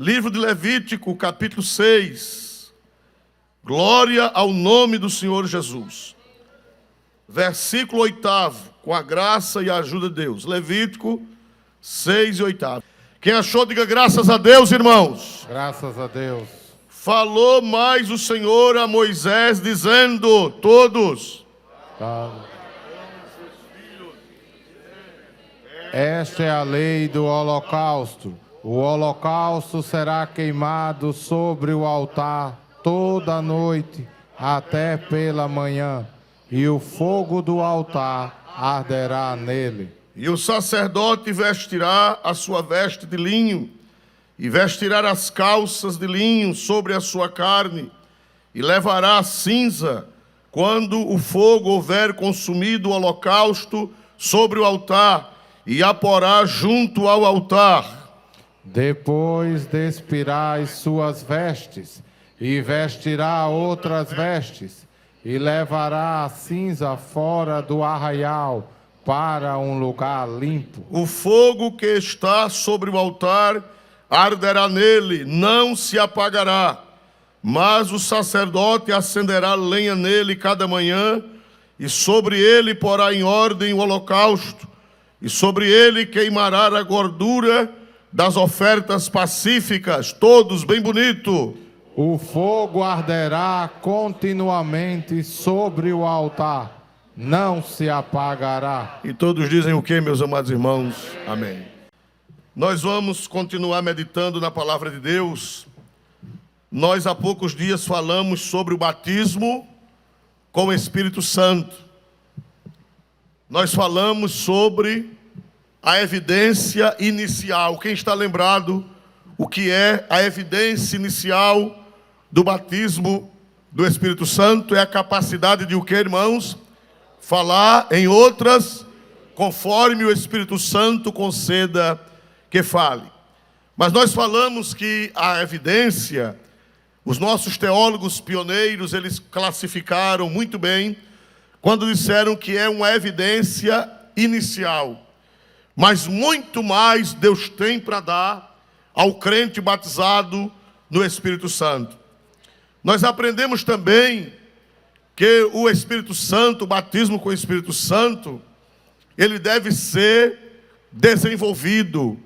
Livro de Levítico, capítulo 6. Glória ao nome do Senhor Jesus. Versículo 8, com a graça e a ajuda de Deus. Levítico 6 e 8. Quem achou, diga graças a Deus, irmãos. Graças a Deus. Falou mais o Senhor a Moisés, dizendo, todos. Esta é a lei do holocausto. O holocausto será queimado sobre o altar toda a noite até pela manhã, e o fogo do altar arderá nele. E o sacerdote vestirá a sua veste de linho, e vestirá as calças de linho sobre a sua carne, e levará a cinza, quando o fogo houver consumido o holocausto sobre o altar, e a porá junto ao altar. Depois despirá as suas vestes, e vestirá outras vestes, e levará a cinza fora do arraial, para um lugar limpo. O fogo que está sobre o altar arderá nele, não se apagará. Mas o sacerdote acenderá lenha nele cada manhã, e sobre ele porá em ordem o holocausto, e sobre ele queimará a gordura das ofertas pacíficas, todos bem bonito. O fogo arderá continuamente sobre o altar, não se apagará. E todos dizem o que, meus amados irmãos? Amém. Nós vamos continuar meditando na palavra de Deus. Nós há poucos dias falamos sobre o batismo com o Espírito Santo. Nós falamos sobre a evidência inicial. Quem está lembrado o que é a evidência inicial do batismo do Espírito Santo? É a capacidade de o que, irmãos? Falar em outras, conforme o Espírito Santo conceda que fale. Mas nós falamos que a evidência, os nossos teólogos pioneiros, eles classificaram muito bem quando disseram que é uma evidência inicial. Mas muito mais Deus tem para dar ao crente batizado no Espírito Santo. Nós aprendemos também que o Espírito Santo, o batismo com o Espírito Santo, ele deve ser desenvolvido.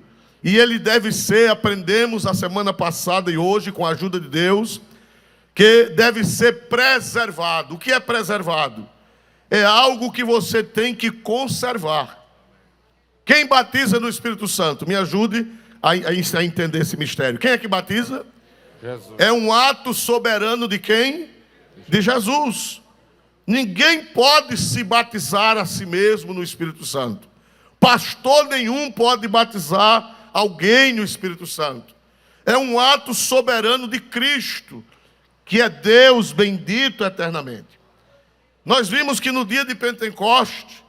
E ele deve ser, aprendemos a semana passada e hoje, com a ajuda de Deus, que deve ser preservado. O que é preservado? É algo que você tem que conservar. Quem batiza no Espírito Santo? Me ajude a entender esse mistério. Quem é que batiza? Jesus. É um ato soberano de quem? De Jesus. Ninguém pode se batizar a si mesmo no Espírito Santo. Pastor nenhum pode batizar alguém no Espírito Santo. É um ato soberano de Cristo, que é Deus bendito eternamente. Nós vimos que no dia de Pentecostes,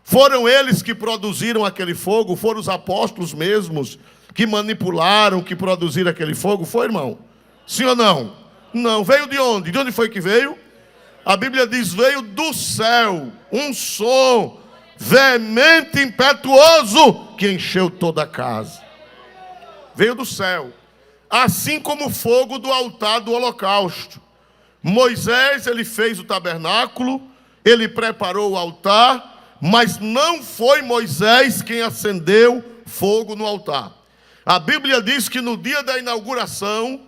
foram eles que produziram aquele fogo, foram os apóstolos mesmos que manipularam, que produziram aquele fogo, foi, irmão? Sim ou não? Não. Veio de onde? De onde foi que veio? A Bíblia diz, veio do céu, um som veemente, impetuoso, que encheu toda a casa. Veio do céu. Assim como o fogo do altar do holocausto. Moisés, ele fez o tabernáculo, ele preparou o altar, mas não foi Moisés quem acendeu fogo no altar. A Bíblia diz que no dia da inauguração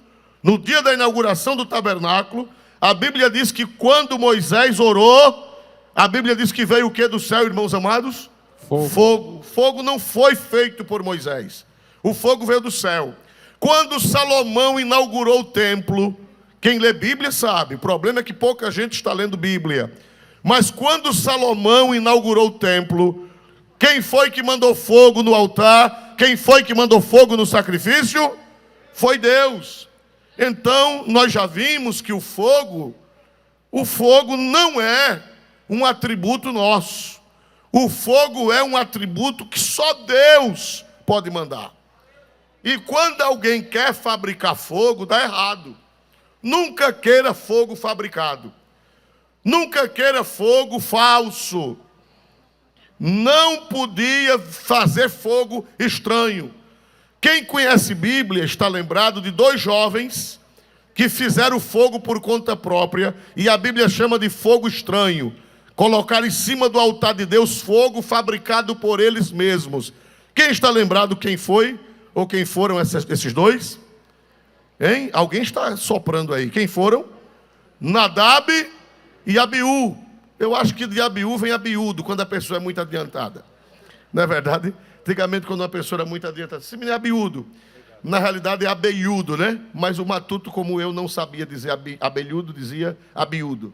do tabernáculo, a Bíblia diz que quando Moisés orou, a Bíblia diz que veio o que do céu, irmãos amados? Fogo. Fogo não foi feito por Moisés. O fogo veio do céu. Quando Salomão inaugurou o templo, quem lê Bíblia sabe, o problema é que pouca gente está lendo Bíblia. Mas quando Salomão inaugurou o templo, quem foi que mandou fogo no altar? Quem foi que mandou fogo no sacrifício? Foi Deus. Então, nós já vimos que o fogo não é um atributo nosso. O fogo é um atributo que só Deus pode mandar. E quando alguém quer fabricar fogo, dá errado. Nunca queira fogo fabricado. Nunca queira fogo falso. Não podia fazer fogo estranho. Quem conhece Bíblia está lembrado de 2 jovens que fizeram fogo por conta própria, e a Bíblia chama de fogo estranho. Colocaram em cima do altar de Deus fogo fabricado por eles mesmos. Quem está lembrado quem foi? Ou quem foram esses 2? Hein? Alguém está soprando aí. Quem foram? Nadab e Abiú. Eu acho que de Abiú vem Abiúdo, quando a pessoa é muito adiantada. Não é verdade? Antigamente, quando uma pessoa era muito adiantada, esse menino é Abiúdo. Na realidade é Abeiúdo, né? Mas o matuto, como eu, não sabia dizer Abelhudo, dizia Abiúdo.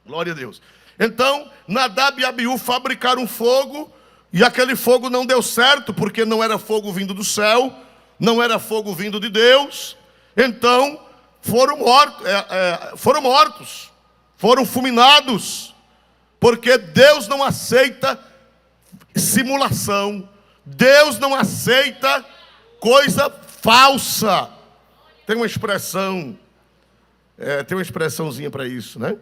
Glória a Deus. Então, Nadab e Abiú fabricaram fogo, e aquele fogo não deu certo, porque não era fogo vindo do céu, não era fogo vindo de Deus. Então, foram mortos, foram fulminados, porque Deus não aceita simulação, Deus não aceita coisa falsa. Tem uma expressãozinha para isso, né?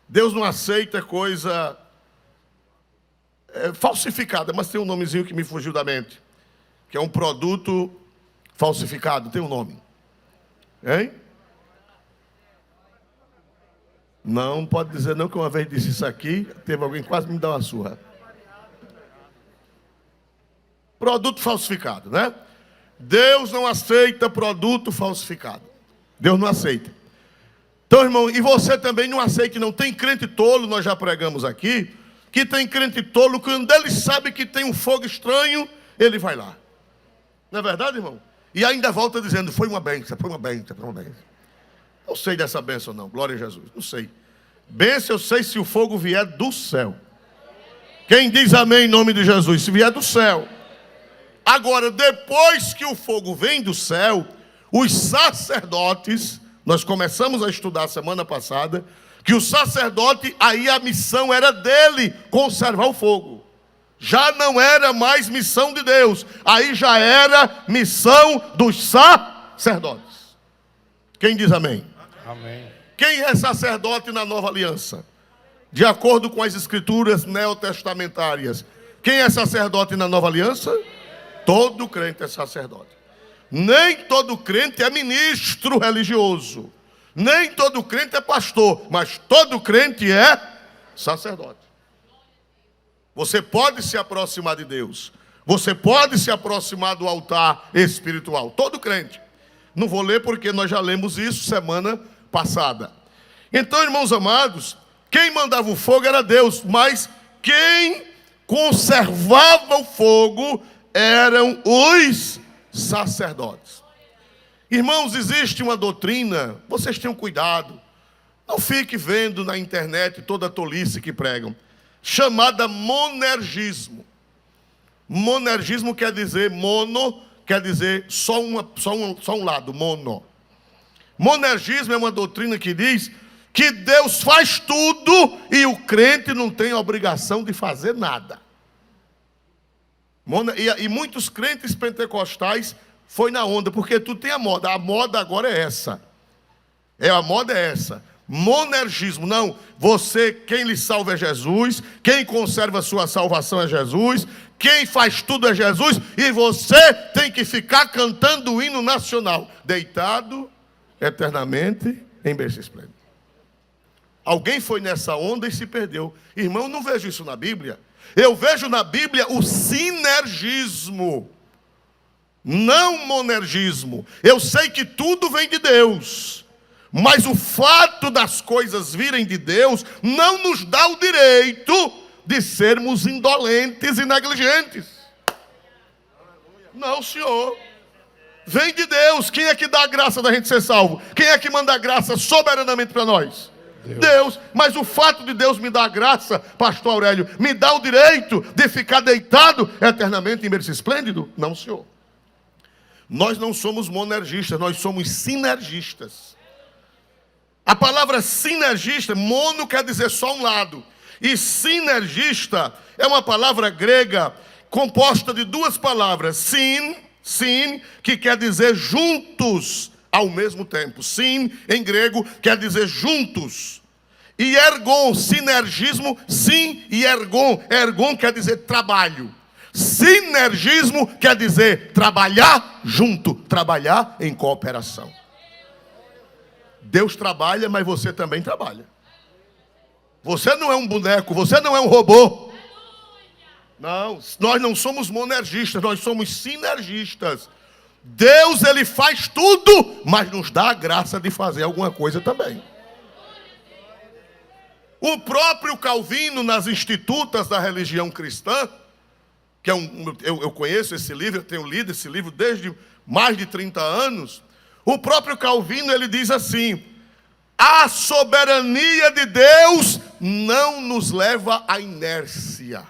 Deus não aceita coisa falsificada, mas tem um nomezinho que me fugiu da mente, que é um produto falsificado, tem um nome. Hein? Não pode dizer não, que uma vez disse isso aqui, teve alguém que quase me dar uma surra. Produto falsificado, né? Deus não aceita produto falsificado. Deus não aceita. Então, irmão, e você também não aceita, não. Tem crente tolo, nós já pregamos aqui, que tem crente tolo, que quando ele sabe que tem um fogo estranho, ele vai lá. Não é verdade, irmão? E ainda volta dizendo, foi uma bênção, foi uma bênção, foi uma bênção. Não sei dessa bênção não, glória a Jesus, não sei. Bênção eu sei se o fogo vier do céu. Quem diz amém em nome de Jesus? Se vier do céu. Agora, depois que o fogo vem do céu, os sacerdotes, nós começamos a estudar semana passada, que o sacerdote, aí a missão era dele, conservar o fogo. Já não era mais missão de Deus, aí já era missão dos sacerdotes. Quem diz amém? Amém. Quem é sacerdote na nova aliança? De acordo com as escrituras neotestamentárias. Quem é sacerdote na nova aliança? Todo crente é sacerdote. Nem todo crente é ministro religioso. Nem todo crente é pastor. Mas todo crente é sacerdote. Você pode se aproximar de Deus. Você pode se aproximar do altar espiritual. Todo crente. Não vou ler porque nós já lemos isso semana passada. Então, irmãos amados, quem mandava o fogo era Deus. Mas quem conservava o fogo eram os sacerdotes. Irmãos, existe uma doutrina, vocês tenham cuidado, não fique vendo na internet toda a tolice que pregam, chamada monergismo. Monergismo quer dizer mono, quer dizer só um lado, mono. Monergismo é uma doutrina que diz que Deus faz tudo e o crente não tem obrigação de fazer nada. E muitos crentes pentecostais foi na onda, porque tudo tem a moda agora é essa. A moda é essa. Monergismo, não, quem lhe salva é Jesus, quem conserva a sua salvação é Jesus, quem faz tudo é Jesus, e você tem que ficar cantando o hino nacional, deitado eternamente em berço esplêndido. Alguém foi nessa onda e se perdeu. Irmão, não vejo isso na Bíblia. Eu vejo na Bíblia o sinergismo, não monergismo. Eu sei que tudo vem de Deus, mas o fato das coisas virem de Deus não nos dá o direito de sermos indolentes e negligentes. Não, senhor. Vem de Deus. Quem é que dá a graça da gente ser salvo? Quem é que manda a graça soberanamente para nós? Deus. Mas o fato de Deus me dar a graça, pastor Aurélio, me dá o direito de ficar deitado eternamente em berço esplêndido? Não, senhor. Nós não somos monergistas, nós somos sinergistas. A palavra sinergista, mono quer dizer só um lado, e sinergista é uma palavra grega composta de 2 palavras, sin, que quer dizer juntos ao mesmo tempo. Sim, em grego, quer dizer juntos. E ergon, sinergismo, sim e ergon. Ergon quer dizer trabalho. Sinergismo quer dizer trabalhar junto, trabalhar em cooperação. Deus trabalha, mas você também trabalha. Você não é um boneco, você não é um robô. Não, nós não somos monergistas, nós somos sinergistas. Deus, Ele faz tudo, mas nos dá a graça de fazer alguma coisa também. O próprio Calvino, nas Institutas da Religião Cristã, que é eu conheço esse livro, eu tenho lido esse livro desde mais de 30 anos, o próprio Calvino, ele diz assim: a soberania de Deus não nos leva à inércia.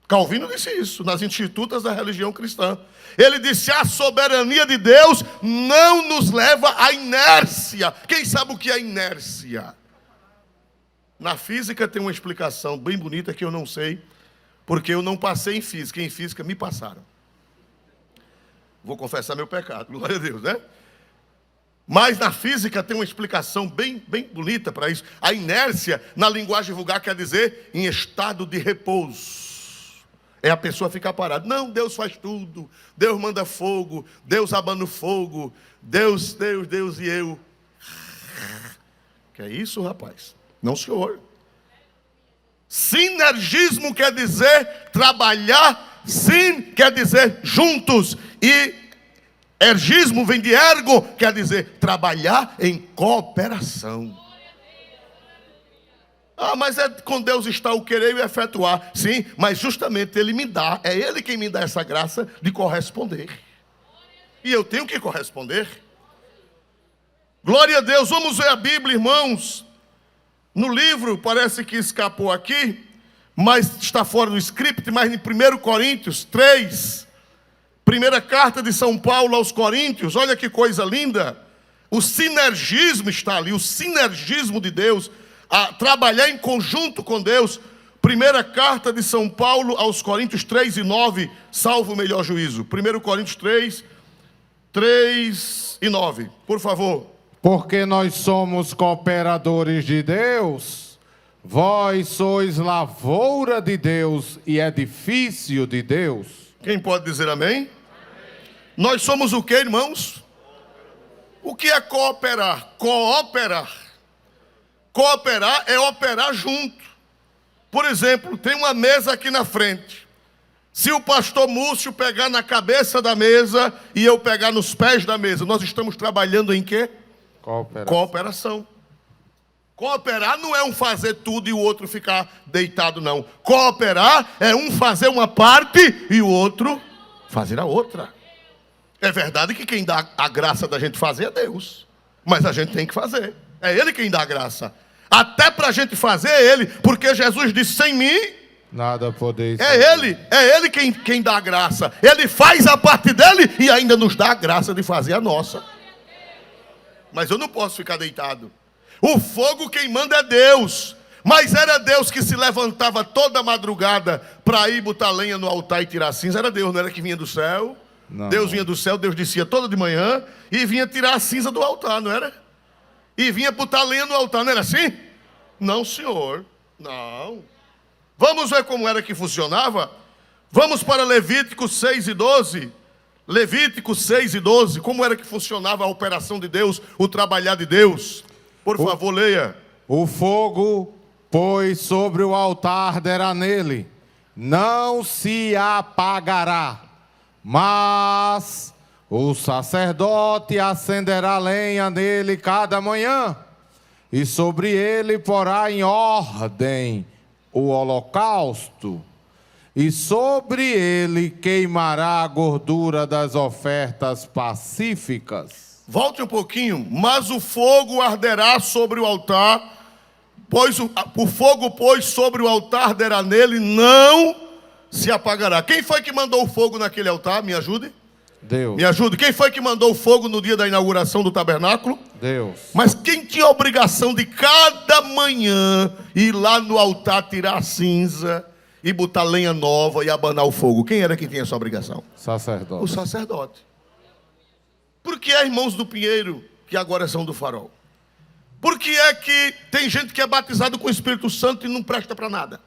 Calvino disse isso nas Institutas da Religião Cristã. Ele disse: a soberania de Deus não nos leva à inércia. Quem sabe o que é inércia? Na física tem uma explicação bem bonita que eu não sei, porque eu não passei em física me passaram. Vou confessar meu pecado, glória a Deus, né? Mas na física tem uma explicação bem bonita para isso. A inércia, na linguagem vulgar, quer dizer em estado de repouso. É a pessoa ficar parada. Não, Deus faz tudo. Deus manda fogo. Deus abana o fogo. Deus e eu. Que é isso, rapaz? Não, senhor. Sinergismo quer dizer trabalhar. Sim quer dizer juntos. E ergismo vem de ergo, quer dizer trabalhar em cooperação. Ah, mas com Deus está o querer e o efetuar. Sim, mas justamente Ele me dá, é Ele quem me dá essa graça de corresponder. E eu tenho que corresponder. Glória a Deus, vamos ver a Bíblia, irmãos. No livro, parece que escapou aqui, mas está fora do script, mas em 1 Coríntios 3, primeira carta de São Paulo aos Coríntios, olha que coisa linda. O sinergismo está ali, o sinergismo de Deus, a trabalhar em conjunto com Deus. Primeira carta de São Paulo aos Coríntios 3 e 9, salvo o melhor juízo. 1 Coríntios 3 e 9, por favor. Porque nós somos cooperadores de Deus, vós sois lavoura de Deus e edifício de Deus. Quem pode dizer amém? Nós somos o que, irmãos? O que é cooperar? Cooperar. Cooperar é operar junto. Por exemplo, tem uma mesa aqui na frente. Se o pastor Múcio pegar na cabeça da mesa e eu pegar nos pés da mesa, nós estamos trabalhando em quê? Cooperação. Cooperar não é um fazer tudo e o outro ficar deitado, não. Cooperar é um fazer uma parte e o outro fazer a outra. É verdade que quem dá a graça da gente fazer é Deus. Mas a gente tem que fazer. É Ele quem dá a graça. Até para a gente fazer é Ele. Porque Jesus disse, sem mim nada podeis fazer. É Ele quem dá a graça. Ele faz a parte dele e ainda nos dá a graça de fazer a nossa. Mas eu não posso ficar deitado. O fogo quem manda é Deus. Mas era Deus que se levantava toda madrugada para ir botar lenha no altar e tirar cinza. Era Deus, não era que vinha do céu. Não. Deus vinha do céu, Deus descia toda de manhã e vinha tirar a cinza do altar, não era? E vinha botar lenha no altar, não era assim? Não, senhor. Não. Vamos ver como era que funcionava? Vamos para Levítico 6 e 12. Levítico 6 e 12. Como era que funcionava a operação de Deus, o trabalhar de Deus? Por favor, leia. O fogo, pois sobre o altar arderá nele, não se apagará, mas o sacerdote acenderá lenha nele cada manhã, e sobre ele porá em ordem o holocausto, e sobre ele queimará a gordura das ofertas pacíficas. Volte um pouquinho. Mas o fogo arderá sobre o altar, pois o fogo, pois, sobre o altar arderá nele, não se apagará. Quem foi que mandou o fogo naquele altar? Me ajude. Deus. Me ajude. Quem foi que mandou o fogo no dia da inauguração do tabernáculo? Deus. Mas quem tinha a obrigação de cada manhã ir lá no altar tirar a cinza e botar lenha nova e abanar o fogo? Quem era que tinha essa obrigação? Sacerdote. O sacerdote. Por que é irmãos do Pinheiro que agora são do Farol? Por que é que tem gente que é batizado com o Espírito Santo e não presta para nada?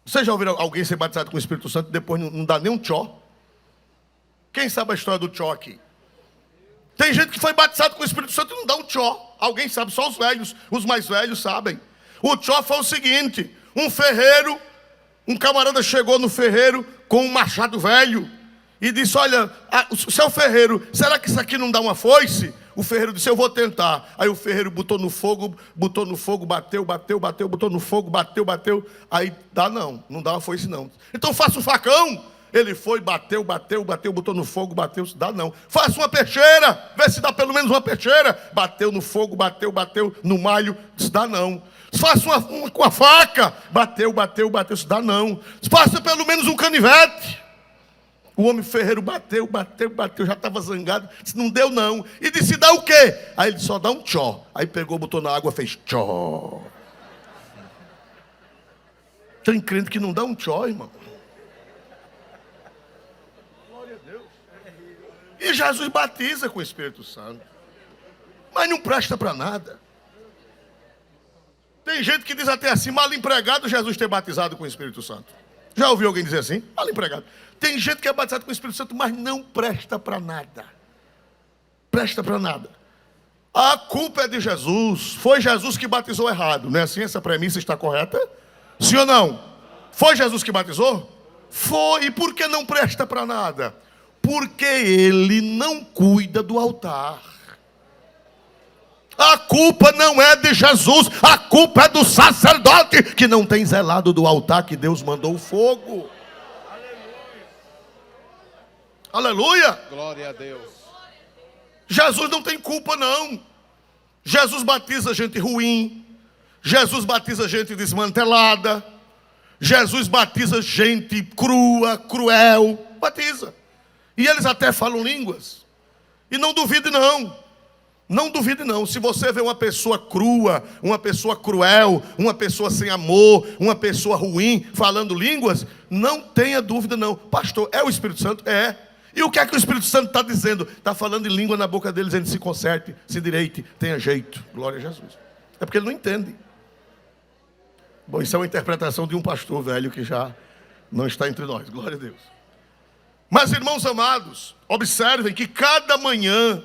Vocês já ouviram alguém ser batizado com o Espírito Santo e depois não dá nem um tchó? Quem sabe a história do tchó aqui? Tem gente que foi batizado com o Espírito Santo e não dá um tchó. Alguém sabe? Só os velhos, os mais velhos sabem. O tchó foi o seguinte: um camarada chegou no ferreiro com um machado velho e disse: olha, seu ferreiro, será que isso aqui não dá uma foice? O ferreiro disse: eu vou tentar. Aí o ferreiro botou no fogo, bateu, botou no fogo, bateu. Aí não dá uma foice não. Então faça um facão. Ele foi, bateu, botou no fogo, bateu, dá não. Faça uma peixeira, vê se dá pelo menos uma peixeira. Bateu no fogo, bateu no malho, dá não. Faça uma faca, bateu, dá não. Faça pelo menos um canivete. O homem ferreiro bateu, já estava zangado, disse: não deu não. E disse: dá o quê? Aí ele disse: só dá um tchó. Aí pegou, botou na água, fez tchó. Tem crente que não dá um tchó, irmão. Glória a Deus. E Jesus batiza com o Espírito Santo, mas não presta para nada. Tem gente que diz até assim: mal empregado Jesus ter batizado com o Espírito Santo. Já ouviu alguém dizer assim? Mal empregado. Tem gente que é batizado com o Espírito Santo, mas não presta para nada. Presta para nada. A culpa é de Jesus. Foi Jesus que batizou errado. Não é assim? Essa premissa está correta? Sim ou não? Foi Jesus que batizou? Foi. E por que não presta para nada? Porque ele não cuida do altar. A culpa não é de Jesus, a culpa é do sacerdote que não tem zelado do altar que Deus mandou o fogo. Aleluia! Glória a Deus. Jesus não tem culpa não. Jesus batiza gente ruim. Jesus batiza gente desmantelada. Jesus batiza gente crua, cruel. Batiza. E eles até falam línguas. E não duvide não. Não duvide não. Se você vê uma pessoa crua, uma pessoa cruel, uma pessoa sem amor, uma pessoa ruim falando línguas, não tenha dúvida não. Pastor, é o Espírito Santo? É. E o que é que o Espírito Santo está dizendo? Está falando em língua na boca dele, dizendo: se conserte, se direite, tenha jeito. Glória a Jesus. É porque ele não entende. Bom, isso é uma interpretação de um pastor velho que já não está entre nós. Glória a Deus. Mas, irmãos amados, observem que cada manhã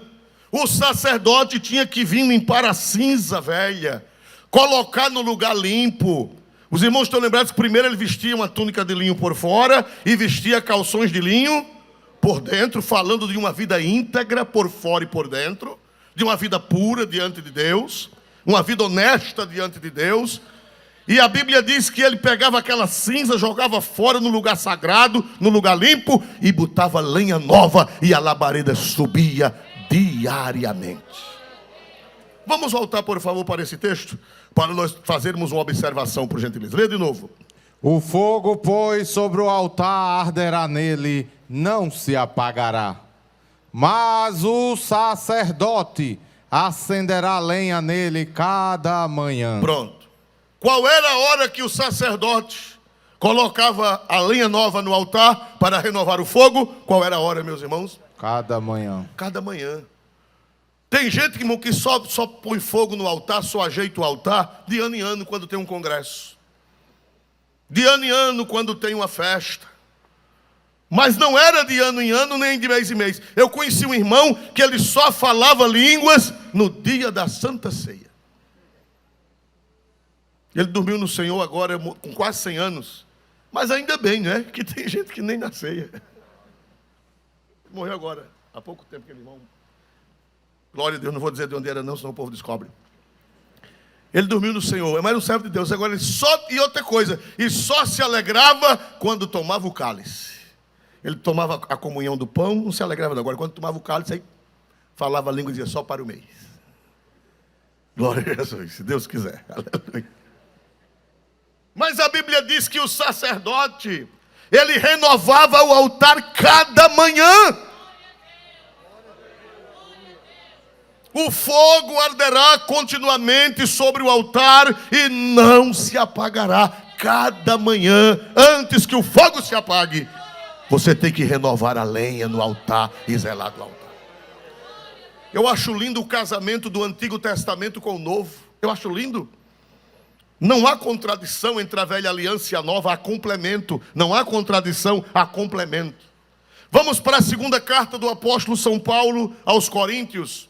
o sacerdote tinha que vir limpar a cinza velha, colocar no lugar limpo. Os irmãos estão lembrados que primeiro ele vestia uma túnica de linho por fora e vestia calções de linho por dentro, falando de uma vida íntegra por fora e por dentro, de uma vida pura diante de Deus, uma vida honesta diante de Deus. E a Bíblia diz que ele pegava aquela cinza, jogava fora no lugar sagrado, no lugar limpo, e botava lenha nova, e a labareda subia diariamente. Vamos voltar, por favor, para esse texto, para nós fazermos uma observação, por gentileza. Lê de novo. O fogo, pois, sobre o altar arderá nele, não se apagará. Mas o sacerdote acenderá lenha nele cada manhã. Pronto. Qual era a hora que o sacerdote colocava a lenha nova no altar para renovar o fogo? Qual era a hora, meus irmãos? Cada manhã. Cada manhã. Tem gente que só põe fogo no altar, só ajeita o altar de ano em ano quando tem um congresso. De ano em ano quando tem uma festa. Mas não era de ano em ano, nem de mês em mês. Eu conheci um irmão que ele só falava línguas no dia da Santa Ceia. Ele dormiu no Senhor agora com quase 100 anos. Mas ainda bem, né? Que tem gente que nem na ceia. Morreu agora, há pouco tempo, aquele irmão. Glória a Deus, não vou dizer de onde era não, senão o povo descobre. Ele dormiu no Senhor, mas não serve de Deus. Agora ele e outra coisa, e só se alegrava quando tomava o cálice. Ele tomava a comunhão do pão, não se alegrava não. Agora quando tomava o cálice, aí falava a língua e dizia: só para o mês. Glória a Jesus, se Deus quiser. Aleluia. Mas a Bíblia diz que o sacerdote, ele renovava o altar cada manhã. O fogo arderá continuamente sobre o altar e não se apagará. Cada manhã, antes que o fogo se apague, você tem que renovar a lenha no altar e zelar do altar. Eu acho lindo o casamento do Antigo Testamento com o Novo. Eu acho lindo. Não há contradição entre a velha aliança e a nova, há complemento. Não há contradição, há complemento. Vamos para a segunda carta do apóstolo São Paulo aos Coríntios.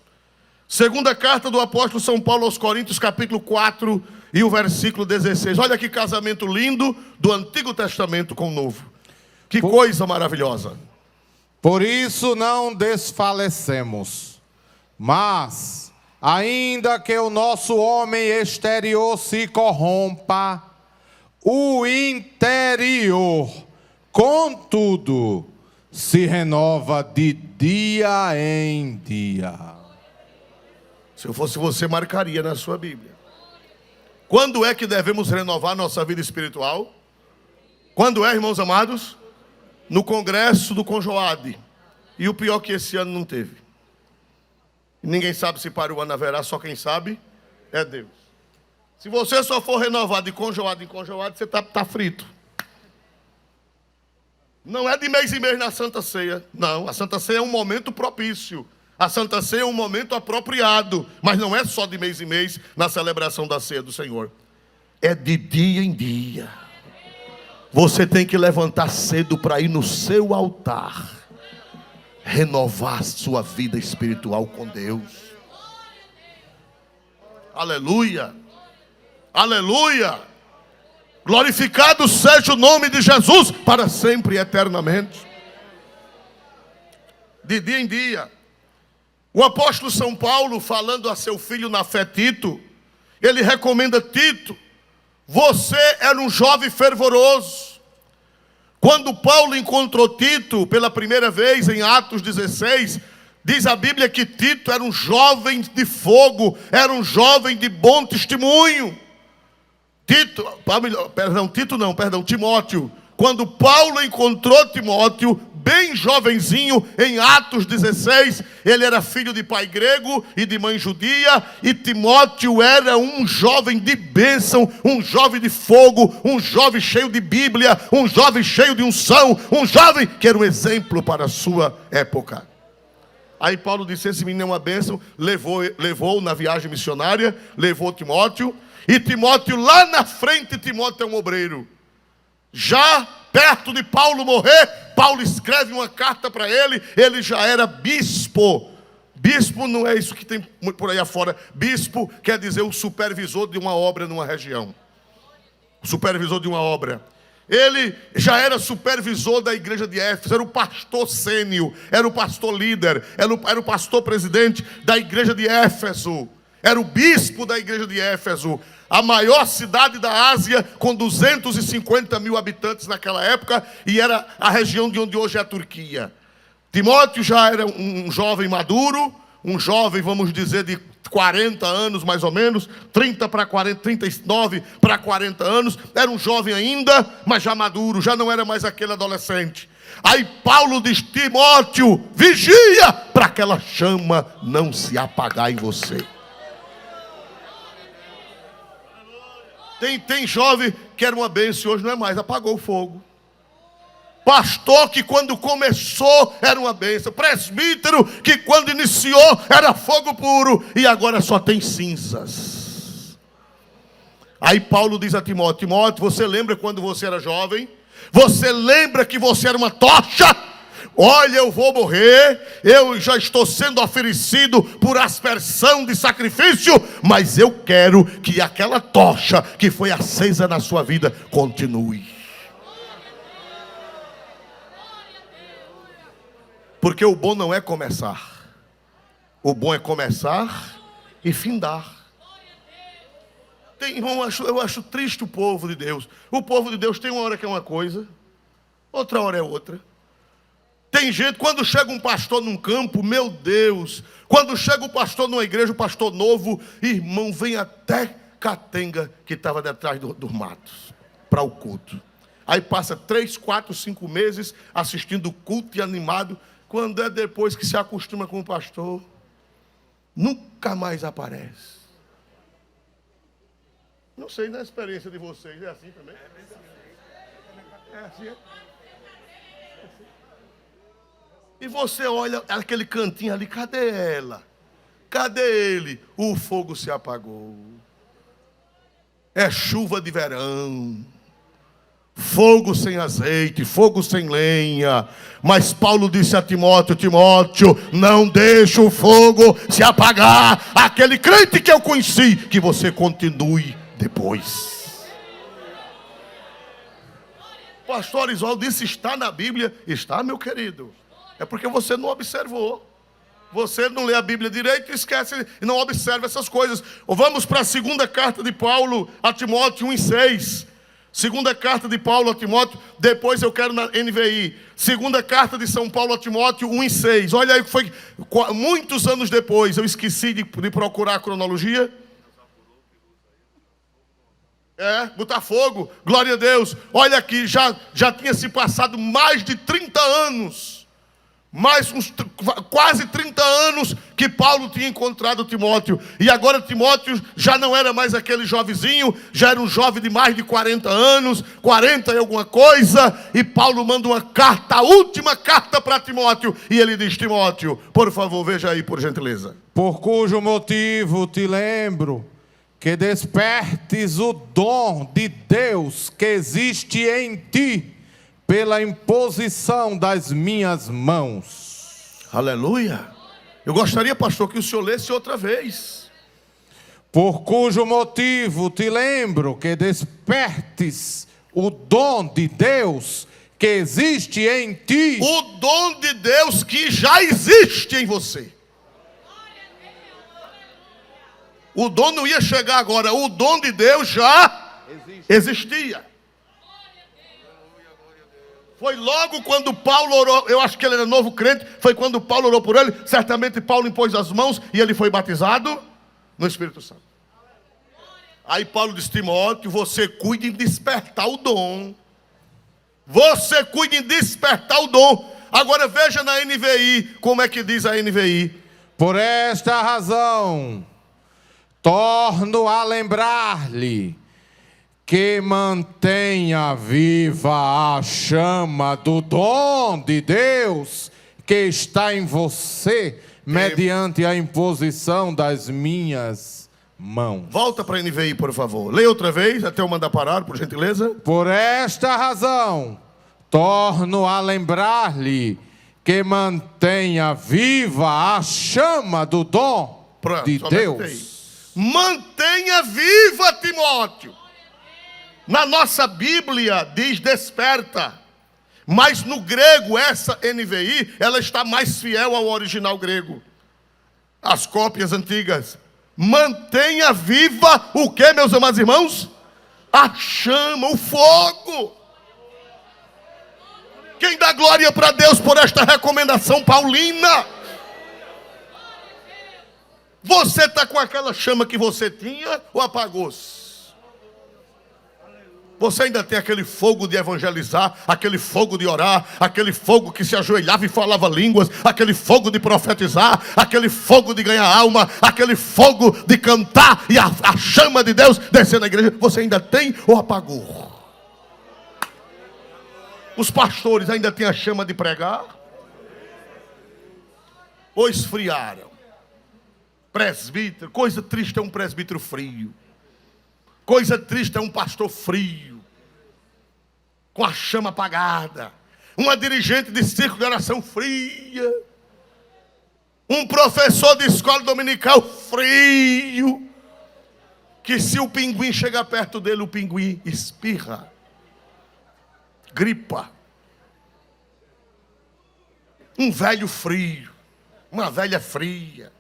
Segunda carta do apóstolo São Paulo aos Coríntios, capítulo 4 e o versículo 16. Olha que casamento lindo do Antigo Testamento com o Novo. Que coisa maravilhosa. Por isso não desfalecemos, mas, ainda que o nosso homem exterior se corrompa, o interior, contudo, se renova de dia em dia. Se eu fosse você, marcaria na sua Bíblia. Quando é que devemos renovar nossa vida espiritual? Quando é, irmãos amados? No congresso do Conjoade. E o pior que esse ano não teve. Ninguém sabe se para o ano haverá, só quem sabe é Deus. Se você só for renovado de conjoado em conjoado, você está frito. Não é de mês em mês na Santa Ceia. Não, a Santa Ceia é um momento propício. A Santa Ceia é um momento apropriado. Mas não é só de mês em mês na celebração da ceia do Senhor. É de dia em dia. Você tem que levantar cedo para ir no seu altar. Renovar sua vida espiritual com Deus. Aleluia. Aleluia. Glorificado seja o nome de Jesus para sempre e eternamente. De dia em dia. O apóstolo São Paulo, falando a seu filho na fé Tito, ele recomenda Tito: você era um jovem fervoroso. Quando Paulo encontrou Tito pela primeira vez em Atos 16, diz a Bíblia que Tito era um jovem de fogo, era um jovem de bom testemunho. Timóteo. Quando Paulo encontrou Timóteo, bem jovenzinho, em Atos 16, ele era filho de pai grego e de mãe judia, e Timóteo era um jovem de bênção, um jovem de fogo, um jovem cheio de Bíblia, um jovem cheio de unção, um jovem que era um exemplo para a sua época. Aí Paulo disse: esse menino é uma bênção, levou na viagem missionária, levou Timóteo, e Timóteo lá na frente, Timóteo é um obreiro. Já perto de Paulo morrer, Paulo escreve uma carta para ele, ele já era bispo. Bispo não é isso que tem por aí afora. Bispo quer dizer o supervisor de uma obra numa região. O supervisor de uma obra. Ele já era supervisor da igreja de Éfeso, era o pastor sênior, era o pastor líder, era o pastor presidente da igreja de Éfeso. Era o bispo da igreja de Éfeso, a maior cidade da Ásia, com 250 mil habitantes naquela época, e era a região de onde hoje é a Turquia. Timóteo já era um jovem maduro, um jovem, vamos dizer, de 40 anos mais ou menos, 39 para 40 anos, era um jovem ainda, mas já maduro, já não era mais aquele adolescente. Aí Paulo diz: Timóteo, vigia para aquela chama não se apagar em você. Tem jovem que era uma bênção, hoje não é mais, apagou o fogo. Pastor que quando começou era uma bênção. Presbítero que quando iniciou era fogo puro e agora só tem cinzas. Aí Paulo diz a Timóteo: Timóteo, você lembra quando você era jovem? Você lembra que você era uma tocha? Olha, eu vou morrer, eu já estou sendo oferecido por aspersão de sacrifício, mas eu quero que aquela tocha que foi acesa na sua vida continue. Porque o bom não é começar, o bom é começar e findar. Irmão, eu acho triste o povo de Deus. O povo de Deus tem uma hora que é uma coisa, outra hora é outra. Tem gente, quando chega um pastor num campo, meu Deus, quando chega o pastor numa igreja, o pastor novo, irmão, vem até Catenga, que estava detrás dos matos, para o culto. Aí passa 3, 4, 5 meses assistindo o culto e animado. Quando é depois que se acostuma com o pastor, nunca mais aparece. Não sei, na experiência de vocês, é assim também? É assim, é? E você olha aquele cantinho ali, cadê ela? Cadê ele? O fogo se apagou. é chuva de verão, fogo sem azeite, fogo sem lenha. Mas Paulo disse a Timóteo: Timóteo, não deixe o fogo se apagar. Aquele crente que eu conheci, que você continue depois. Pastor Isoldo disse: está na Bíblia. Está, meu querido. É porque você não observou. Você não lê a Bíblia direito e esquece e não observa essas coisas. Vamos para a segunda carta de Paulo a Timóteo 1:6. Segunda carta de Paulo a Timóteo, depois eu quero na NVI. Segunda carta de São Paulo a Timóteo 1:6. Olha aí que foi muitos anos depois. Eu esqueci de procurar a cronologia. Botafogo, glória a Deus. Olha aqui, já tinha se passado mais de 30 anos. Quase 30 anos que Paulo tinha encontrado Timóteo. E agora Timóteo já não era mais aquele jovenzinho, já era um jovem de mais de 40 anos, 40 e alguma coisa. E Paulo manda uma carta, a última carta para Timóteo. E ele diz: Timóteo, por favor, veja aí, por gentileza. Por cujo motivo te lembro que despertes o dom de Deus que existe em ti, pela imposição das minhas mãos. Aleluia. Eu gostaria, pastor, que o senhor lesse outra vez. Por cujo motivo te lembro que despertes o dom de Deus que existe em ti. O dom de Deus que já existe em você. O dom não ia chegar agora. O dom de Deus já existia. Foi logo quando Paulo orou, eu acho que ele era novo crente, foi quando Paulo orou por ele, certamente Paulo impôs as mãos e ele foi batizado no Espírito Santo. Aí Paulo disse: Timóteo, você cuide em despertar o dom. Você cuide em despertar o dom. Agora veja na NVI, como é que diz a NVI. Por esta razão, torno a lembrar-lhe que mantenha viva a chama do dom de Deus que está em você, mediante a imposição das minhas mãos. Volta para a NVI, por favor. Leia outra vez, até eu mandar parar, por gentileza. Por esta razão, torno a lembrar-lhe que mantenha viva a chama do dom de Deus. Mantenha viva, Timóteo. Na nossa Bíblia diz desperta, mas no grego essa NVI, ela está mais fiel ao original grego. As cópias antigas. Mantenha viva o que, meus amados irmãos? A chama, o fogo. Quem dá glória para Deus por esta recomendação paulina? Você está com aquela chama que você tinha ou apagou-se? Você ainda tem aquele fogo de evangelizar, aquele fogo de orar, aquele fogo que se ajoelhava e falava línguas, aquele fogo de profetizar, aquele fogo de ganhar alma, aquele fogo de cantar e a chama de Deus descer na igreja. Você ainda tem ou apagou? Os pastores ainda têm a chama de pregar? Ou esfriaram? Presbítero, coisa triste é um presbítero frio. Coisa triste é um pastor frio, com a chama apagada. Uma dirigente de círculo de oração fria. Um professor de escola dominical frio. Que se o pinguim chegar perto dele, o pinguim espirra. Gripa. Um velho frio. Uma velha fria.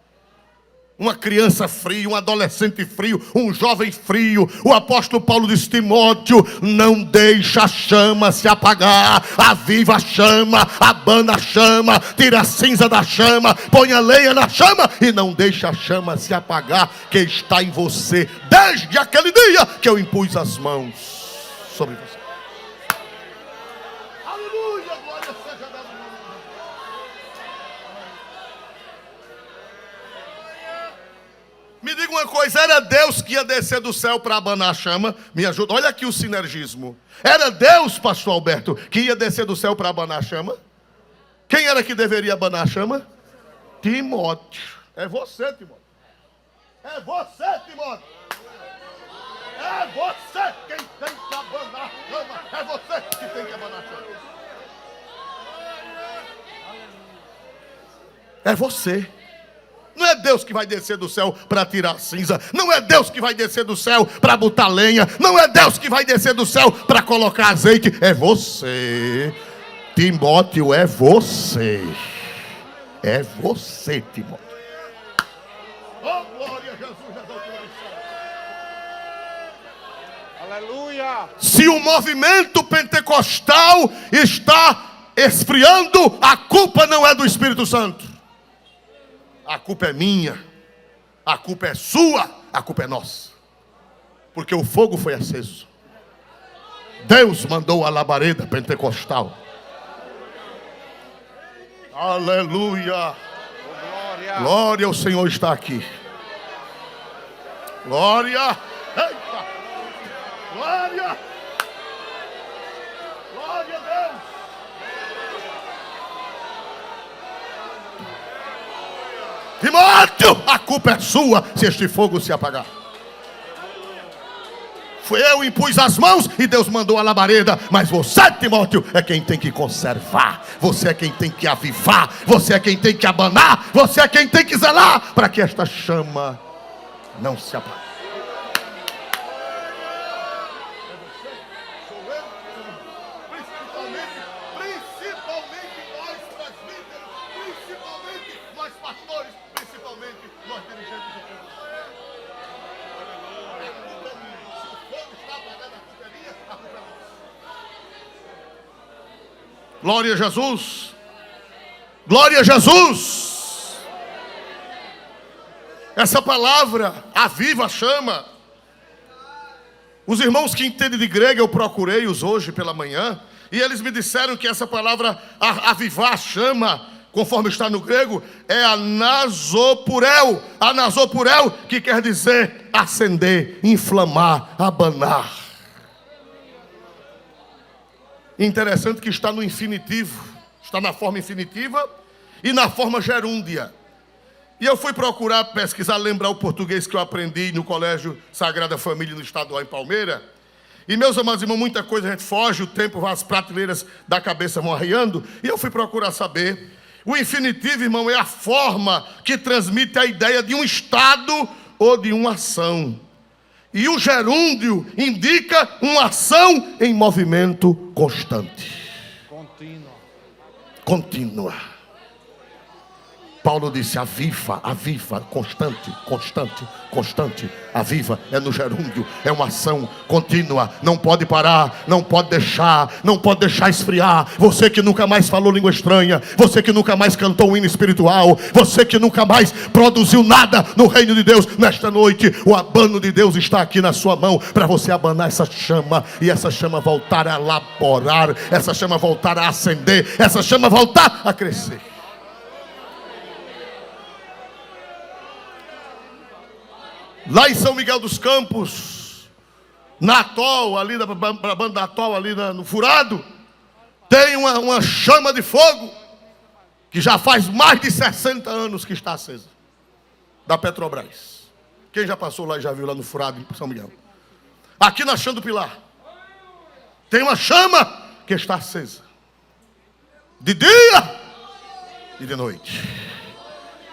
Uma criança fria, um adolescente frio, um jovem frio. O apóstolo Paulo disse: Timóteo, não deixa a chama se apagar. Aviva a chama, abana a chama, tira a cinza da chama, põe a lenha na chama e não deixa a chama se apagar que está em você desde aquele dia que eu impus as mãos sobre você. Aleluia, glória seja a Deus. Me diga uma coisa, era Deus que ia descer do céu para abanar a chama? Me ajuda, olha aqui o sinergismo. Era Deus, pastor Alberto, que ia descer do céu para abanar a chama? Quem era que deveria abanar a chama? Timóteo. É você, Timóteo. É você, Timóteo. É você quem tem que abanar a chama. É você que tem que abanar a chama. É você. Não é Deus que vai descer do céu para tirar a cinza. Não é Deus que vai descer do céu para botar lenha. Não é Deus que vai descer do céu para colocar azeite. É você. Timóteo, é você. É você, Timóteo. Oh, glória a Jesus. Aleluia! Se o movimento pentecostal está esfriando, a culpa não é do Espírito Santo. A culpa é minha, a culpa é sua, a culpa é nossa. Porque o fogo foi aceso. Deus mandou a labareda pentecostal. Aleluia. Glória! Glória ao Senhor está aqui. Glória. Eita. Glória. Glória a Deus. Timóteo, a culpa é sua se este fogo se apagar. Foi eu que impus as mãos e Deus mandou a labareda. Mas você, Timóteo, é quem tem que conservar. Você é quem tem que avivar. Você é quem tem que abanar. Você é quem tem que zelar para que esta chama não se apague. Principalmente nós presbíteros, principalmente nós pastores, principalmente nós dirigentes de Deus. Se o fogo está apagado na cuperia, a culpa é nossa. Glória a Jesus. Glória a Jesus. Essa palavra, aviva a chama. Os irmãos que entendem de grego, eu procurei-os hoje pela manhã. E eles me disseram que essa palavra, avivar a chama, conforme está no grego, é anasopurel. Anasopurel, que quer dizer acender, inflamar, abanar. Interessante que está no infinitivo. Está na forma infinitiva e na forma gerúndia. E eu fui procurar, pesquisar, lembrar o português que eu aprendi no Colégio Sagrada Família no Estadual em Palmeira. E meus amados irmãos, muita coisa a gente foge, o tempo, as prateleiras da cabeça vão arriando. E eu fui procurar saber. O infinitivo, irmão, é a forma que transmite a ideia de um estado ou de uma ação. E o gerúndio indica uma ação em movimento constante. Contínua. Paulo disse, aviva, constante, aviva, é no gerúndio, é uma ação contínua, não pode parar, não pode deixar esfriar. Você que nunca mais falou língua estranha, você que nunca mais cantou um hino espiritual, você que nunca mais produziu nada no reino de Deus, nesta noite, o abano de Deus está aqui na sua mão, para você abanar essa chama, e essa chama voltar a laborar, essa chama voltar a acender, essa chama voltar a crescer. Lá em São Miguel dos Campos, na Atol, ali na banda da Atol, ali no Furado, tem uma chama de fogo, que já faz mais de 60 anos que está acesa, da Petrobras. Quem já passou lá e já viu lá no Furado, em São Miguel? Aqui na Chã do Pilar, tem uma chama que está acesa, de dia e de noite.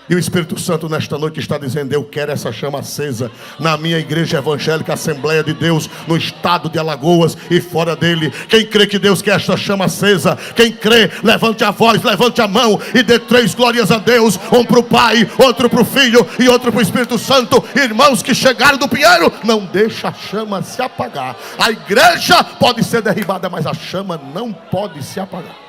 E o Espírito Santo nesta noite está dizendo, eu quero essa chama acesa na minha igreja evangélica Assembleia de Deus, no estado de Alagoas e fora dele. Quem crê que Deus quer esta chama acesa? Quem crê, levante a voz, levante a mão e dê 3 glórias a Deus. Um para o Pai, outro para o Filho e outro para o Espírito Santo. Irmãos que chegaram do Pinheiro, não deixa a chama se apagar. A igreja pode ser derribada, mas a chama não pode se apagar.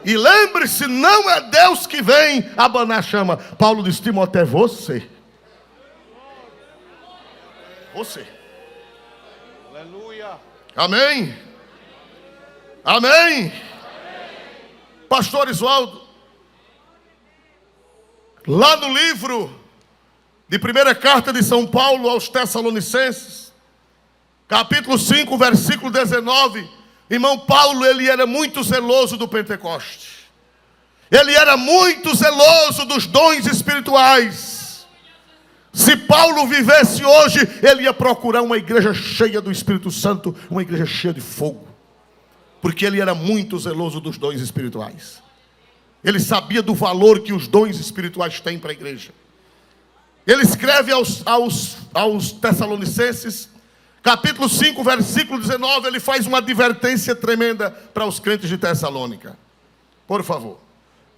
E lembre-se, não é Deus que vem abanar a chama. Paulo diz, Timóteo, é você. Você. Aleluia. Amém? Amém? Pastor Isualdo, lá no livro de 1ª carta de São Paulo aos Tessalonicenses, capítulo 5, versículo 19, irmão Paulo, ele era muito zeloso do Pentecoste. Ele era muito zeloso dos dons espirituais. Se Paulo vivesse hoje, ele ia procurar uma igreja cheia do Espírito Santo, uma igreja cheia de fogo. Porque ele era muito zeloso dos dons espirituais. Ele sabia do valor que os dons espirituais têm para a igreja. Ele escreve aos Tessalonicenses, capítulo 5, versículo 19, ele faz uma advertência tremenda para os crentes de Tessalônica. Por favor.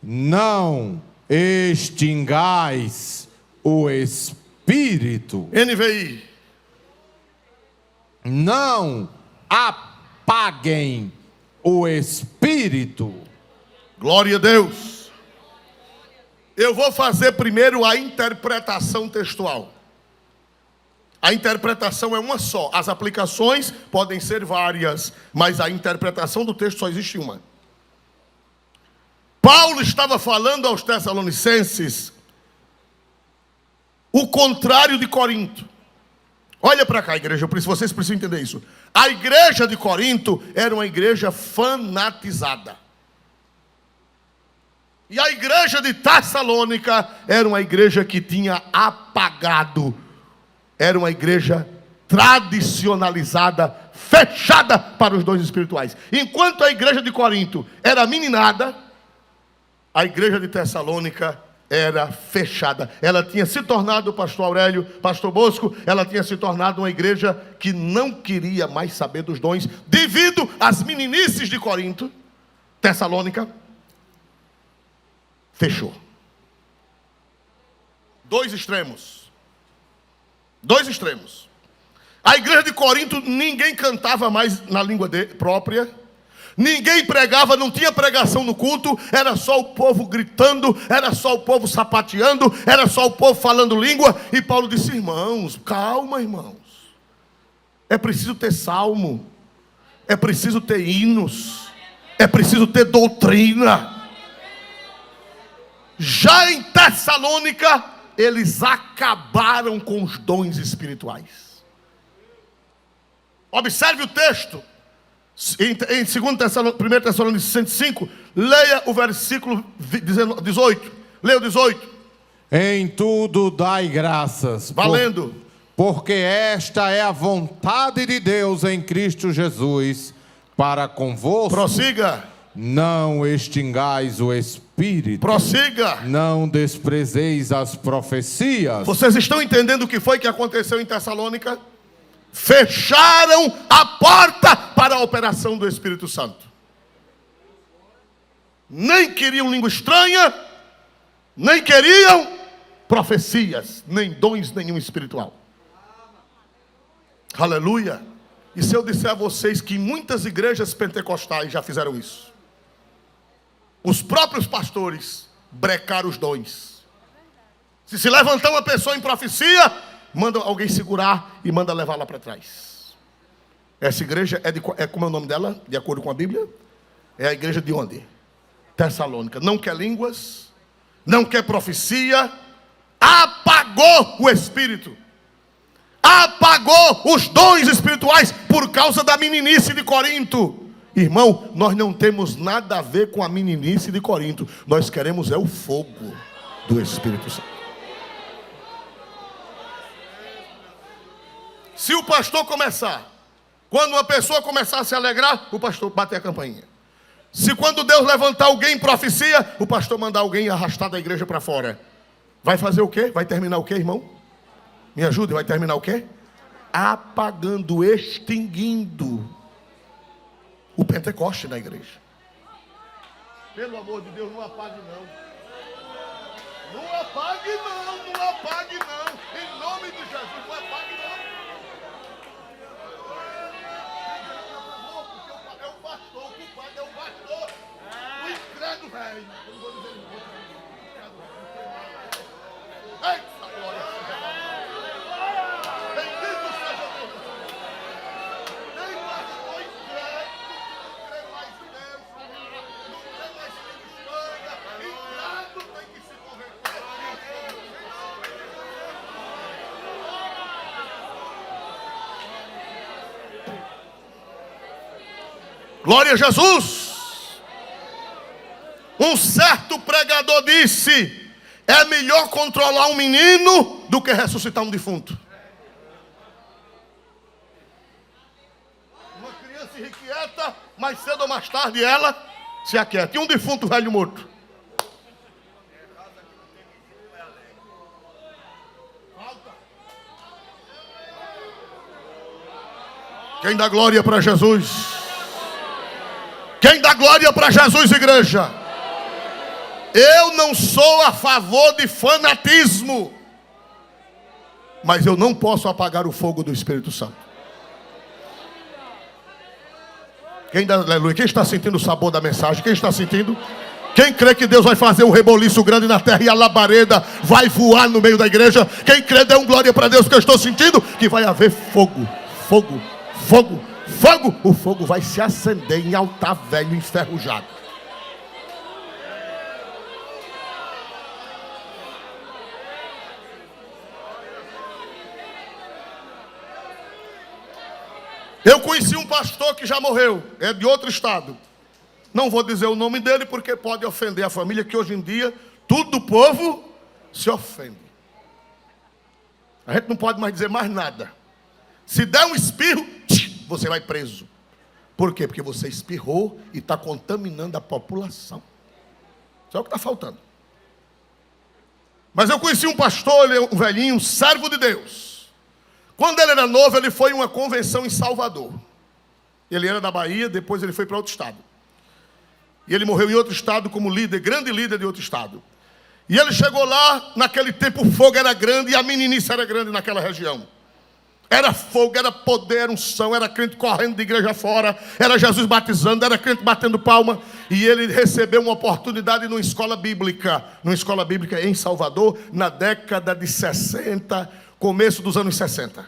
Não extingais o Espírito. NVI. Não apaguem o Espírito. Glória a Deus. Eu vou fazer primeiro a interpretação textual. A interpretação é uma só. As aplicações podem ser várias, mas a interpretação do texto só existe uma. Paulo estava falando aos Tessalonicenses o contrário de Corinto. Olha para cá, igreja, vocês precisam entender isso. A igreja de Corinto era uma igreja fanatizada. E a igreja de Tessalônica era uma igreja que tinha apagado. Era uma igreja tradicionalizada, fechada para os dons espirituais. Enquanto a igreja de Corinto era meninada, a igreja de Tessalônica era fechada. Ela tinha se tornado, pastor Aurélio, pastor Bosco, ela tinha se tornado uma igreja que não queria mais saber dos dons, devido às meninices de Corinto. Tessalônica fechou. Dois extremos. A igreja de Corinto, ninguém cantava mais na língua própria. Ninguém pregava, não tinha pregação no culto. Era só o povo gritando, era só o povo sapateando, era só o povo falando língua. E Paulo disse: irmãos, calma, irmãos. É preciso ter salmo. É preciso ter hinos. É preciso ter doutrina. Já em Tessalônica, eles acabaram com os dons espirituais. Observe o texto. Em 1 Tessalonicenses 5, leia o versículo 18. Leia o 18. Em tudo dai graças. Valendo. Porque esta é a vontade de Deus em Cristo Jesus para convosco. Prossiga. Não extingais o Espírito. Prossiga. Não desprezeis as profecias. Vocês estão entendendo o que foi que aconteceu em Tessalônica? Fecharam a porta para a operação do Espírito Santo. Nem queriam língua estranha, nem queriam profecias, nem dons nenhum espiritual. Aleluia. E se eu disser a vocês que muitas igrejas pentecostais já fizeram isso? Os próprios pastores brecaram os dons. Se levantar uma pessoa em profecia, manda alguém segurar e manda levar lá para trás. Essa igreja como é o nome dela, de acordo com a Bíblia? É a igreja de onde? Tessalônica. Não quer línguas, não quer profecia, apagou o Espírito, apagou os dons espirituais por causa da meninice de Corinto. Irmão, nós não temos nada a ver com a meninice de Corinto. Nós queremos o fogo do Espírito Santo. Se o pastor começar, quando uma pessoa começar a se alegrar, o pastor bate a campainha. Se quando Deus levantar alguém em profecia, o pastor mandar alguém arrastar da igreja para fora, vai fazer o quê? Vai terminar o quê, irmão? Me ajude, vai terminar o quê? Apagando, extinguindo o Pentecoste na igreja. Pelo amor de Deus, não apague não. Não apague não, não apague não. Em nome de Jesus, não apague não. Porque é o pastor, o culpado é o pastor. O incrédulo, velho. Eu não vou dizer isso. Eita, glória a Deus. Bendito seja Deus. Nem pastor incrédulo, não crê mais em Deus, não crê mais em Espanha. Incrédulo tem que se converter. Glória a Jesus. Um certo pregador disse: é melhor controlar um menino do que ressuscitar um defunto. Uma criança irrequieta, mais cedo ou mais tarde ela se aquieta. E um defunto velho morto? Quem dá glória para Jesus? Quem dá glória para Jesus, igreja? Eu não sou a favor de fanatismo, mas eu não posso apagar o fogo do Espírito Santo. Quem dá aleluia? Quem está sentindo o sabor da mensagem? Quem está sentindo? Quem crê que Deus vai fazer um reboliço grande na terra e a labareda vai voar no meio da igreja? Quem crê, dê glória para Deus, que eu estou sentindo que vai haver fogo, fogo, fogo, fogo. O fogo vai se acender em altar velho enferrujado. Eu conheci um pastor que já morreu, é de outro estado. Não vou dizer o nome dele porque pode ofender a família, que hoje em dia todo o povo se ofende. A gente não pode mais dizer mais nada. Se der um espirro, você vai preso. Por quê? Porque você espirrou e está contaminando a população. Isso é o que está faltando. Mas eu conheci um pastor, ele é um velhinho, um servo de Deus. Quando ele era novo, ele foi em uma convenção em Salvador. Ele era da Bahia, depois ele foi para outro estado. E ele morreu em outro estado como líder, grande líder de outro estado. E ele chegou lá, naquele tempo o fogo era grande e a meninice era grande naquela região. Era fogo, era poder, era unção, era crente correndo de igreja fora, era Jesus batizando, era crente batendo palma. E ele recebeu uma oportunidade numa escola bíblica em Salvador, na década de 60, começo dos anos 60.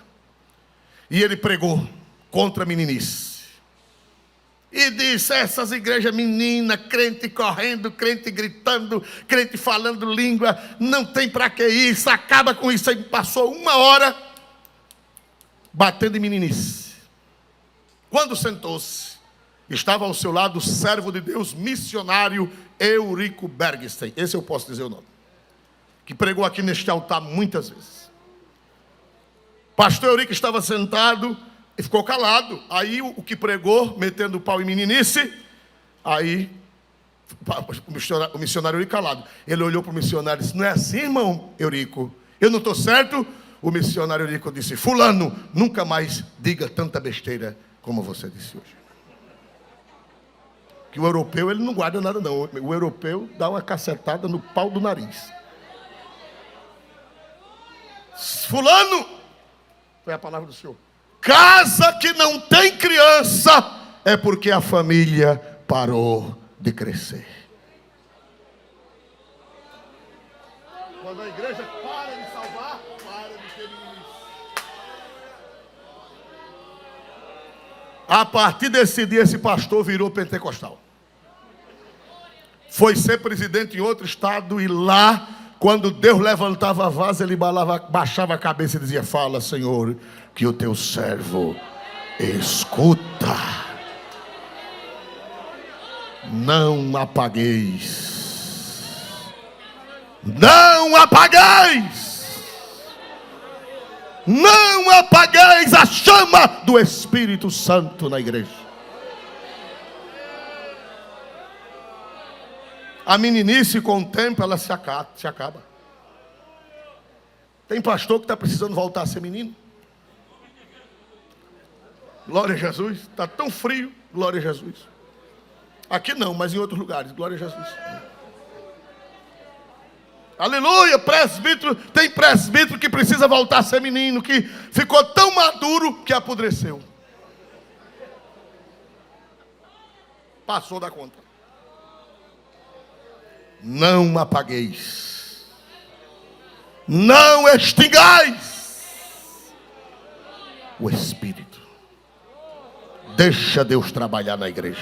E ele pregou contra a meninice. E disse: essas igrejas meninas, crente correndo, crente gritando, crente falando língua, não tem para que isso, acaba com isso. Aí passou 1 hora batendo em meninice. Quando sentou-se, estava ao seu lado o servo de Deus, missionário Eurico Bergstein. Esse eu posso dizer o nome. Que pregou aqui neste altar muitas vezes. Pastor Eurico estava sentado e ficou calado. Aí o que pregou, metendo o pau em meninice, aí o missionário Eurico calado. Ele olhou para o missionário e disse: não é assim, irmão Eurico? Eu não estou certo? O missionário Eurico disse: fulano, nunca mais diga tanta besteira como você disse hoje. Que o europeu, ele não guarda nada não. O europeu dá uma cacetada no pau do nariz. Fulano, foi a palavra do Senhor. Casa que não tem criança é porque a família parou de crescer. Quando a igreja para de salvar, para de ter ministro. A partir desse dia, esse pastor virou pentecostal. Foi ser presidente em outro estado e lá, quando Deus levantava a vaza, ele baixava a cabeça e dizia: fala, Senhor, que o teu servo escuta. Não apagueis. Não apagueis. Não apagueis a chama do Espírito Santo na igreja. A meninice, com o tempo, ela se acaba. Tem pastor que está precisando voltar a ser menino. Glória a Jesus. Está tão frio. Glória a Jesus. Aqui não, mas em outros lugares. Glória a Jesus. Aleluia. Presbítero. Tem presbítero que precisa voltar a ser menino, que ficou tão maduro que apodreceu. Passou da conta. Não apagueis. Não extingais o Espírito. Deixa Deus trabalhar na igreja.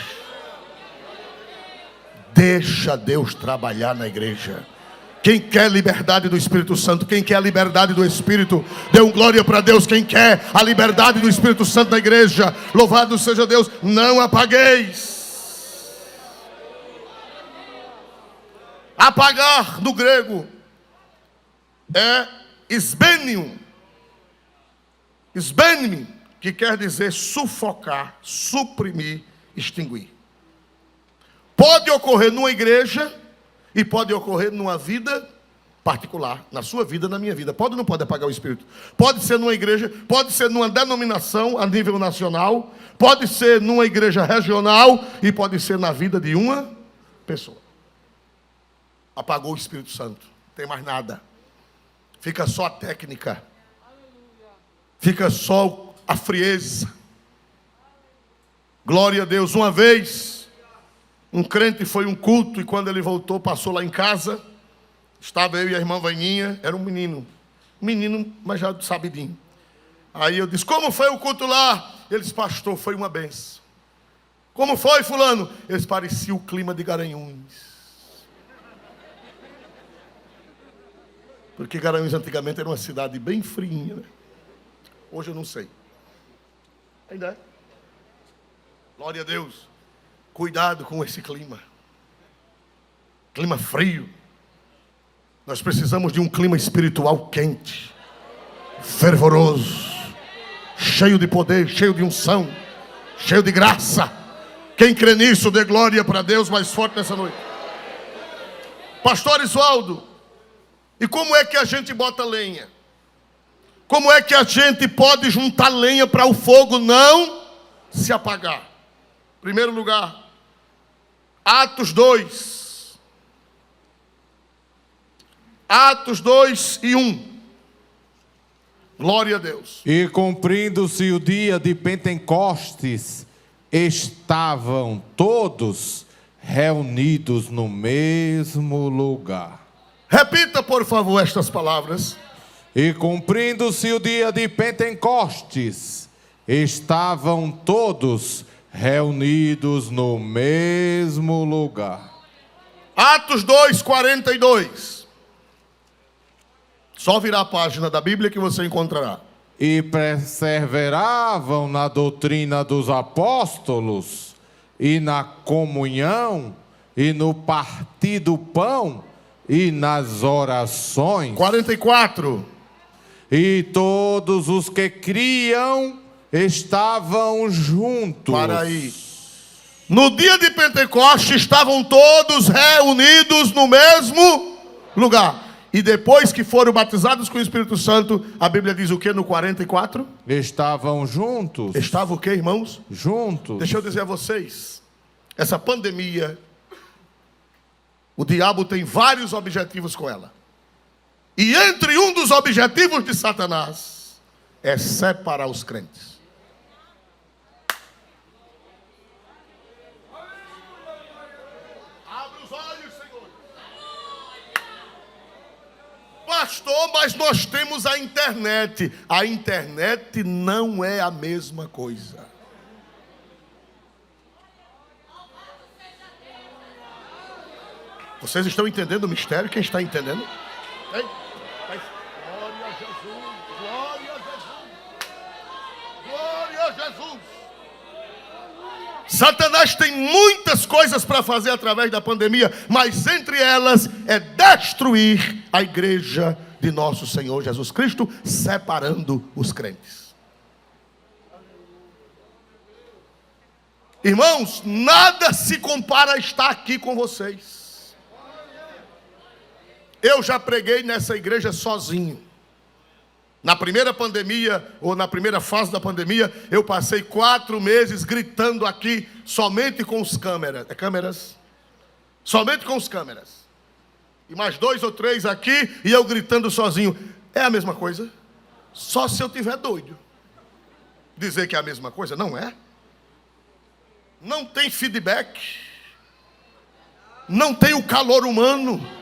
Deixa Deus trabalhar na igreja. Quem quer liberdade do Espírito Santo, quem quer a liberdade do Espírito, dê um glória para Deus. Quem quer a liberdade do Espírito Santo na igreja, louvado seja Deus. Não apagueis. Apagar, no grego, é sbenium. Sbenium, que quer dizer sufocar, suprimir, extinguir. Pode ocorrer numa igreja e pode ocorrer numa vida particular, na sua vida, na minha vida. Pode ou não pode apagar o Espírito? Pode ser numa igreja, pode ser numa denominação a nível nacional, pode ser numa igreja regional e pode ser na vida de uma pessoa. Apagou o Espírito Santo, não tem mais nada. Fica só a técnica. Fica só a frieza. Glória a Deus. Uma vez, um crente foi a um culto e quando ele voltou, passou lá em casa. Estava eu e a irmã Vaininha, era um menino, mas já sabidinho. Aí eu disse, como foi o culto lá? Ele disse, pastor, foi uma benção. Como foi, fulano? Eles pareciam o clima de Garanhuns. Porque Garanhuns antigamente era uma cidade bem friinha, né? Hoje eu não sei. Ainda é. Glória a Deus. Cuidado com esse clima. Clima frio. Nós precisamos de um clima espiritual quente, fervoroso, cheio de poder, cheio de unção, cheio de graça. Quem crê nisso, dê glória para Deus mais forte nessa noite. Pastor Isualdo, e como é que a gente bota lenha? Como é que a gente pode juntar lenha para o fogo não se apagar? Em primeiro lugar, Atos 2. Atos 2 e 1. Glória a Deus. E cumprindo-se o dia de Pentecostes, estavam todos reunidos no mesmo lugar. Repita, por favor, estas palavras. E cumprindo-se o dia de Pentecostes, estavam todos reunidos no mesmo lugar. Atos 2, 42. Só virar a página da Bíblia que você encontrará. E perseveravam na doutrina dos apóstolos, e na comunhão, e no partir do pão, e nas orações. 44. E todos os que criam estavam juntos. Para aí. No dia de Pentecostes estavam todos reunidos no mesmo lugar. E depois que foram batizados com o Espírito Santo, a Bíblia diz o que no 44? Estavam juntos. Estava o que, irmãos? Juntos. Deixa eu dizer a vocês, essa pandemia, o diabo tem vários objetivos com ela. E entre um dos objetivos de Satanás é separar os crentes. Abre os olhos, Senhor. Pastor, mas nós temos a internet. A internet não é a mesma coisa. Vocês estão entendendo o mistério? Quem está entendendo? Ei, glória a Jesus, glória a Jesus, glória a Jesus. Satanás tem muitas coisas para fazer através da pandemia, mas entre elas é destruir a igreja de nosso Senhor Jesus Cristo, separando os crentes. Irmãos, nada se compara a estar aqui com vocês. Eu já preguei nessa igreja sozinho. Na primeira pandemia, ou na primeira fase da pandemia, eu passei 4 meses gritando aqui, somente com os câmeras. Somente com os câmeras. E mais 2 ou 3 aqui, e eu gritando sozinho. É a mesma coisa? Só se eu tiver doido. Dizer que é a mesma coisa, não é? Não tem feedback. Não tem o calor humano.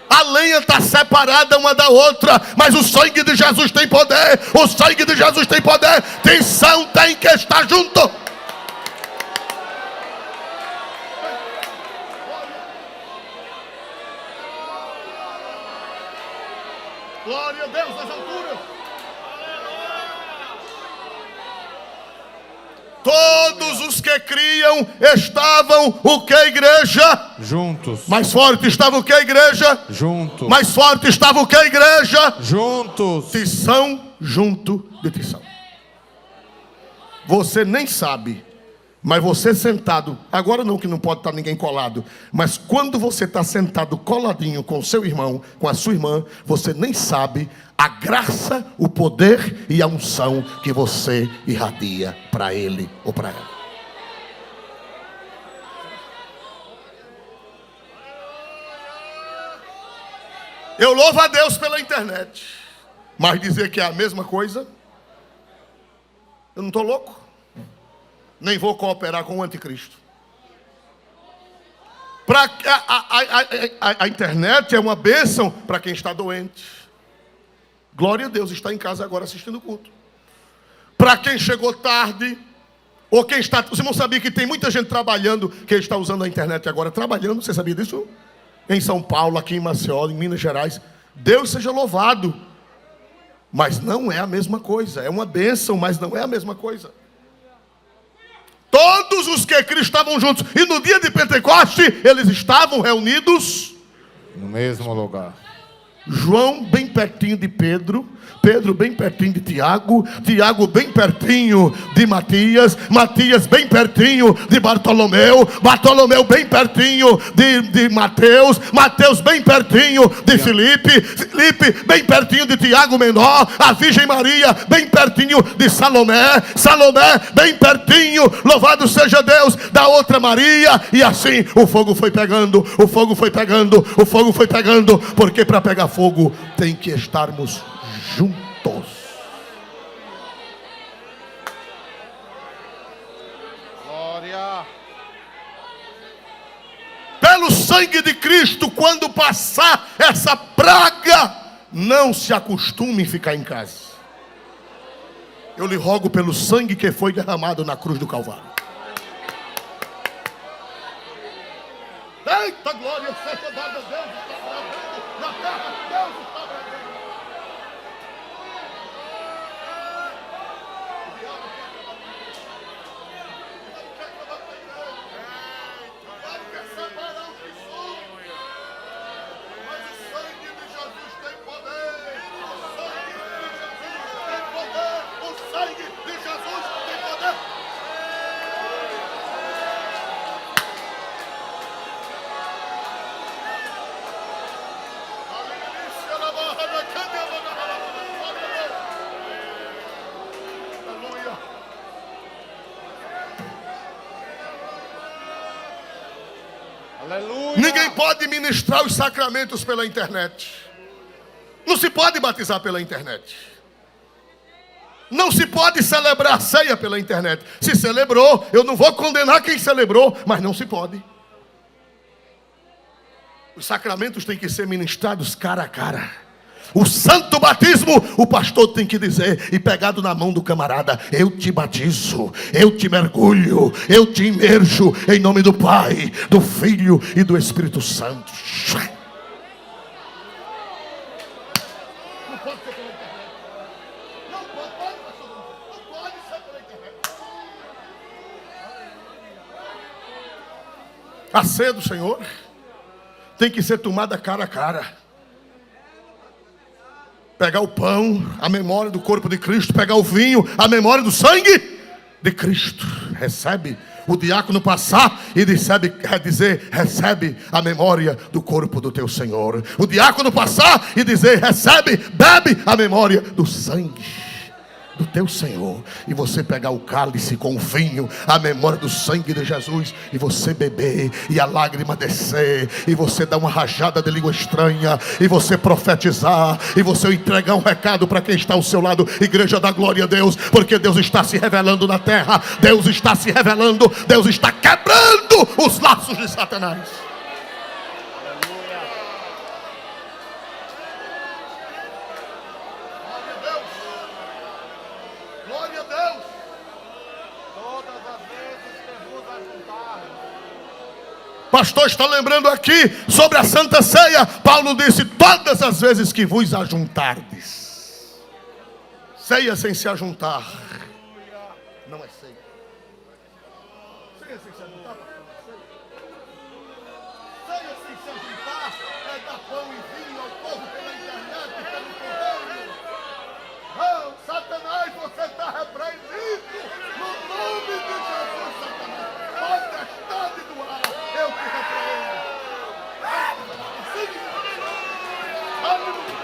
A lenha está separada uma da outra, mas o sangue de Jesus tem poder. O sangue de Jesus tem poder. Tensão tem que estar junto. Glória a Deus nas alturas. Todos os que criam estavam o que, igreja? Juntos. Mais forte estava o que, igreja? Juntos. Mais forte estava o que, igreja? Juntos. Tição junto de tição. Você nem sabe, mas você sentado, agora não, que não pode estar ninguém colado, mas quando você está sentado coladinho com o seu irmão, com a sua irmã, você nem sabe a graça, o poder e a unção que você irradia para ele ou para ela. Eu louvo a Deus pela internet, mas dizer que é a mesma coisa, eu não estou louco, nem vou cooperar com o anticristo. A internet é uma bênção para quem está doente. Glória a Deus, está em casa agora assistindo o culto. Para quem chegou tarde, ou quem está... Você não sabia que tem muita gente trabalhando, que está usando a internet agora, trabalhando, você sabia disso? Em São Paulo, aqui em Maceió, em Minas Gerais. Deus seja louvado. Mas não é a mesma coisa. É uma bênção, mas não é a mesma coisa. Todos os que Cristo estavam juntos. E no dia de Pentecoste, eles estavam reunidos no mesmo lugar. João bem pertinho de Pedro, Pedro bem pertinho de Tiago, Tiago bem pertinho de Matias, Matias bem pertinho de Bartolomeu, Bartolomeu bem pertinho de Mateus, Mateus bem pertinho de Filipe, Filipe bem pertinho de Tiago menor, a Virgem Maria bem pertinho de Salomé, Salomé bem pertinho, louvado seja Deus, da outra Maria. E assim o fogo foi pegando, o fogo foi pegando, o fogo foi pegando, porque para pegar fogo tem que estarmos juntos. Glória. Pelo sangue de Cristo, quando passar essa praga, não se acostume em ficar em casa. Eu lhe rogo pelo sangue que foi derramado na cruz do Calvário. Eita glória, seja dada a Deus, na terra, Deus está bravando. Aleluia. Ninguém pode ministrar os sacramentos pela internet. Não se pode batizar pela internet. Não se pode celebrar a ceia pela internet. Se celebrou, eu não vou condenar quem celebrou, mas não se pode. Os sacramentos têm que ser ministrados cara a cara. O santo batismo, o pastor tem que dizer, e pegado na mão do camarada: eu te batizo, eu te mergulho, eu te imerjo em nome do Pai, do Filho e do Espírito Santo. Não pode ser pela internet. Não pode ser pela internet. A ceia do Senhor tem que ser tomada cara a cara. Pegar o pão, a memória do corpo de Cristo. Pegar o vinho, a memória do sangue de Cristo. Recebe. O diácono passar e dizer: recebe a memória do corpo do teu Senhor. O diácono passar e dizer: recebe, bebe a memória do sangue do teu Senhor. E você pegar o cálice com o vinho, a memória do sangue de Jesus, e você beber, e a lágrima descer, e você dar uma rajada de língua estranha, e você profetizar, e você entregar um recado para quem está ao seu lado. Igreja da glória a Deus, porque Deus está se revelando na terra. Deus está se revelando. Deus está quebrando os laços de Satanás. Pastor está lembrando aqui sobre a Santa Ceia. Paulo disse: todas as vezes que vos ajuntardes. Ceia sem se ajuntar não é ceia. Ceia sem se ajuntar, ceia sem se ajuntar é dar pão e vinho ao povo pela internet e pelo correio. Oh, Satanás, você está repreendido no nome de Jesus, Satanás. Potestade do ar, eu te repreendo. Aleluia.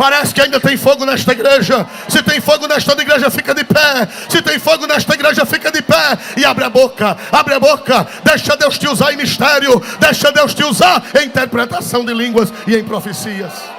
Parece que ainda tem fogo nesta igreja. Se tem fogo nesta igreja, fica de pé. Se tem fogo nesta igreja, fica de pé. E abre a boca, abre a boca. Deixa Deus te usar em mistério. Deixa Deus te usar em interpretação de línguas e em profecias.